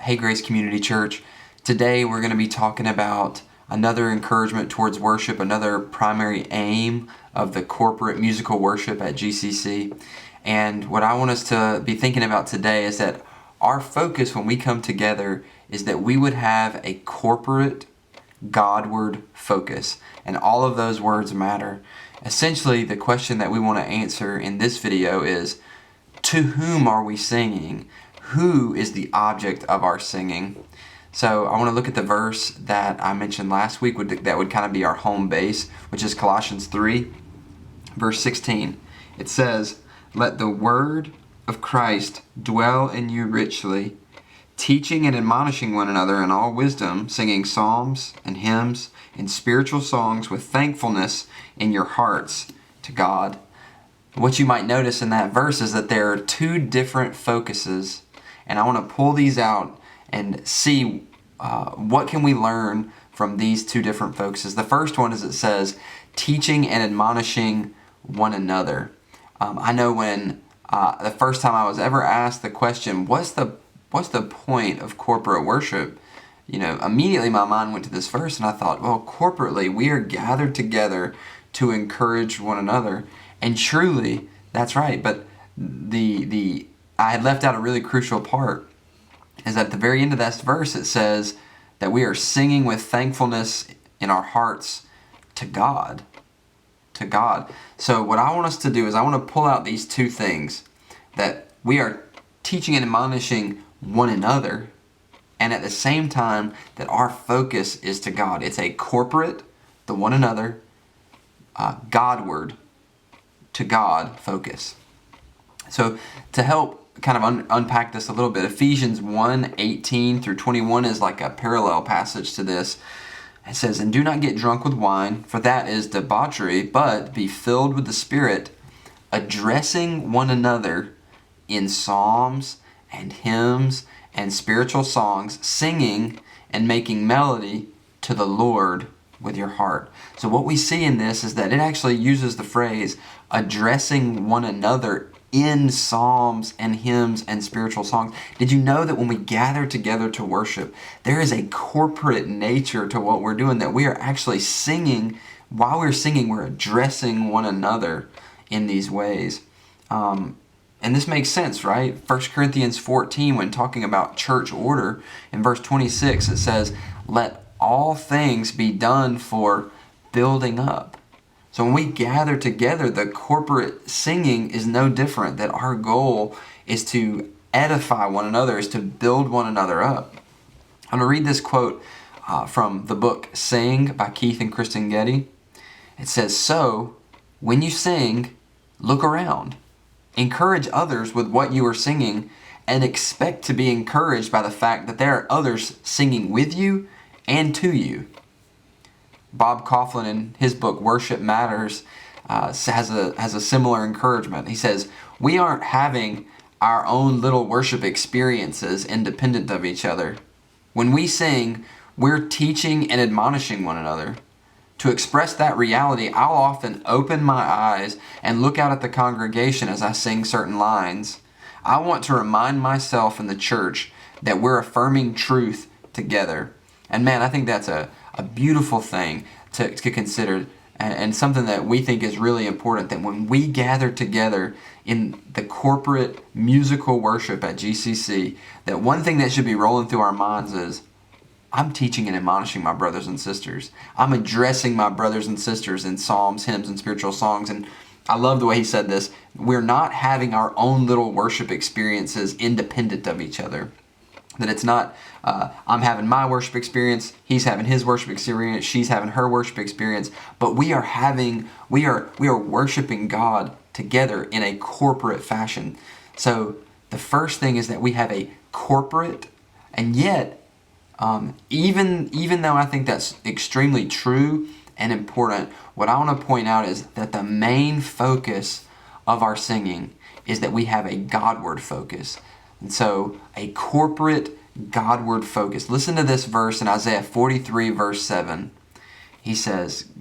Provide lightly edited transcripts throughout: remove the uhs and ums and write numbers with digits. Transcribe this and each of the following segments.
Hey Grace Community Church. Today we're going to be talking about another encouragement towards worship, another primary aim of the corporate musical worship at GCC. And what I want us to be thinking about today is that our focus when we come together is that we would have a corporate Godward focus. And all of those words matter. Essentially, the question that we want to answer in this video is, to whom are we singing? Who is the object of our singing? So I want to look at the verse that I mentioned last week, that would kind of be our home base, which is Colossians 3, verse 16. It says, "Let the word of Christ dwell in you richly, teaching and admonishing one another in all wisdom, singing psalms and hymns and spiritual songs with thankfulness in your hearts to God." What you might notice in that verse is that there are two different focuses, and I want to pull these out and see what can we learn from these two different focuses. The first one is it says, teaching and admonishing one another. I know when the first time I was ever asked the question, what's the point of corporate worship? Immediately my mind went to this verse, and I thought, well, corporately we are gathered together to encourage one another. And truly, that's right. But I had left out a really crucial part, is that at the very end of that verse it says that we are singing with thankfulness in our hearts to God. To God. So what I want us to do is I want to pull out these two things, that we are teaching and admonishing one another, and at the same time that our focus is to God. It's a corporate, the one another, Godward, to God focus. So to help kind of unpack this a little bit, Ephesians 1:18 through 21 is like a parallel passage to this. It says, "And do not get drunk with wine, for that is debauchery, but be filled with the Spirit, addressing one another in psalms and hymns and spiritual songs, singing and making melody to the Lord with your heart." So what we see in this is that it actually uses the phrase addressing one another in psalms and hymns and spiritual songs. Did you know that when we gather together to worship, there is a corporate nature to what we're doing, that we are actually singing? While we're singing, we're addressing one another in these ways. And this makes sense, right? 1 Corinthians 14, when talking about church order, in verse 26, it says, "Let all things be done for building up." So when we gather together, the corporate singing is no different, that our goal is to edify one another, is to build one another up. I'm going to read this quote from the book Sing by Keith and Kristen Getty. It says, "So, when you sing, look around. Encourage others with what you are singing, and expect to be encouraged by the fact that there are others singing with you and to you." Bob Coughlin, in his book Worship Matters, has a similar encouragement. He says, "We aren't having our own little worship experiences independent of each other. When we sing, we're teaching and admonishing one another. To express that reality, I'll often open my eyes and look out at the congregation as I sing certain lines. I want to remind myself and the church that we're affirming truth together." And man, I think that's a beautiful thing to consider, and something that we think is really important, that when we gather together in the corporate musical worship at GCC, that one thing that should be rolling through our minds is, I'm teaching and admonishing my brothers and sisters. I'm addressing my brothers and sisters in psalms, hymns, and spiritual songs. And I love the way he said this. We're not having our own little worship experiences independent of each other. That it's not, I'm having my worship experience, he's having his worship experience, she's having her worship experience, but we are worshiping God together in a corporate fashion. So the first thing is that we have a corporate, and yet, even though I think that's extremely true and important, what I want to point out is that the main focus of our singing is that we have a Godward focus. And so a corporate Godward focus. Listen to this verse in Isaiah 43 verse 7.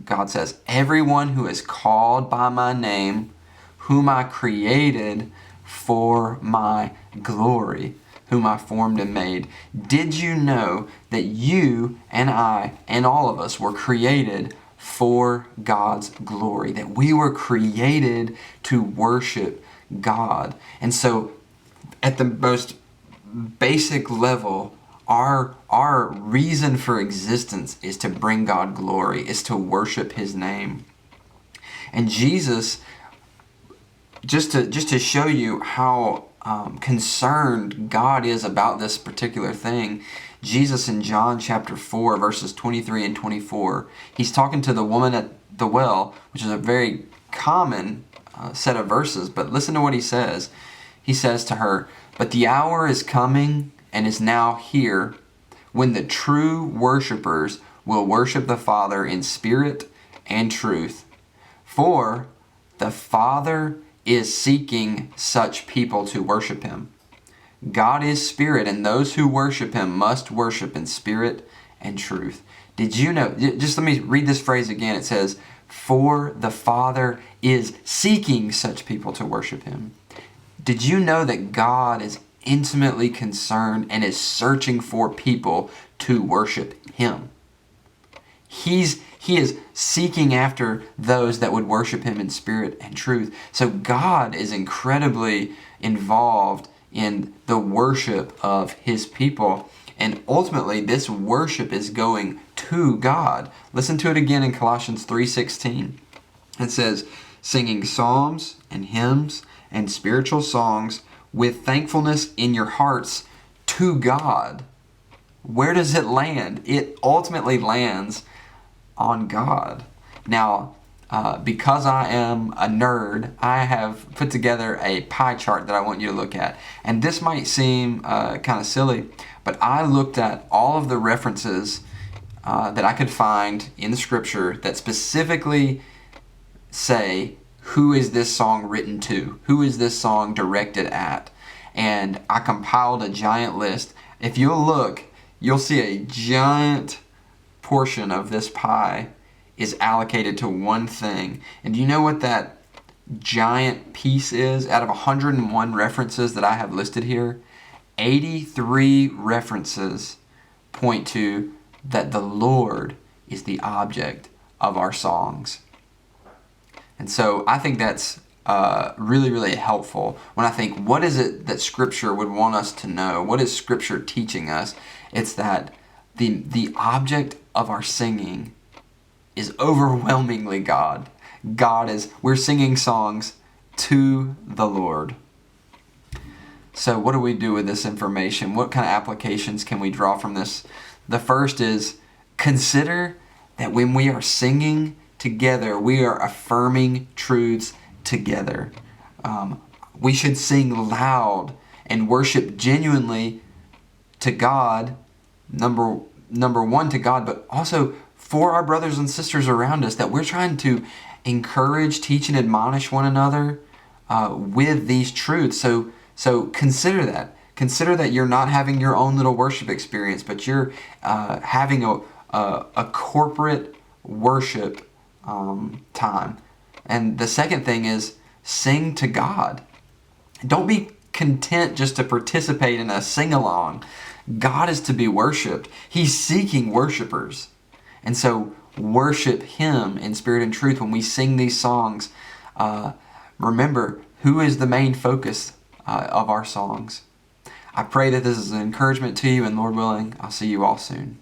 God says, "Everyone who is called by my name, whom I created for my glory." whom I formed and made. Did you know that you and I and all of us were created for God's glory? That we were created to worship God. And so at the most basic level, our reason for existence is to bring God glory, is to worship His name. And Jesus, just to show you how concerned God is about this particular thing, Jesus in John chapter 4, verses 23 and 24, He's talking to the woman at the well, which is a very common set of verses, but listen to what He says. He says to her, "But the hour is coming and is now here when the true worshipers will worship the Father in spirit and truth. For the Father is seeking such people to worship Him. God is spirit, and those who worship Him must worship in spirit and truth." Did you know? Just let me read this phrase again. It says, "For the Father is seeking such people to worship Him." Did you know that God is intimately concerned and is searching for people to worship Him? He is seeking after those that would worship Him in spirit and truth. So God is incredibly involved in the worship of His people. And ultimately, this worship is going to God. Listen to it again in Colossians 3:16. It says, "Singing psalms and hymns and spiritual songs with thankfulness in your hearts to God." Where does it land? It ultimately lands on God. Now, because I am a nerd, I have put together a pie chart that I want you to look at. And this might seem kind of silly, but I looked at all of the references that I could find in the Scripture that specifically say, who is this song written to? Who is this song directed at? And I compiled a giant list. If you'll look, you'll see a giant portion of this pie is allocated to one thing. And do you know what that giant piece is? Out of 101 references that I have listed here, 83 references point to that the Lord is the object of our songs. And so I think that's really, really helpful when I think, what is it that Scripture would want us to know? What is Scripture teaching us? It's that the object of our singing is overwhelmingly God. We're singing songs to the Lord. So what do we do with this information? What kind of applications can we draw from this? The first is, consider that when we are singing together, we are affirming truths together. We should sing loud and worship genuinely to God, number one to God, but also for our brothers and sisters around us, that we're trying to encourage, teach, and admonish one another with these truths. So consider that. Consider that you're not having your own little worship experience, but you're having a corporate worship time. And the second thing is, sing to God. Don't be content just to participate in a sing-along. God is to be worshiped. He's seeking worshipers. And so worship Him in spirit and truth. When we sing these songs, remember who is the main focus of our songs. I pray that this is an encouragement to you, and Lord willing, I'll see you all soon.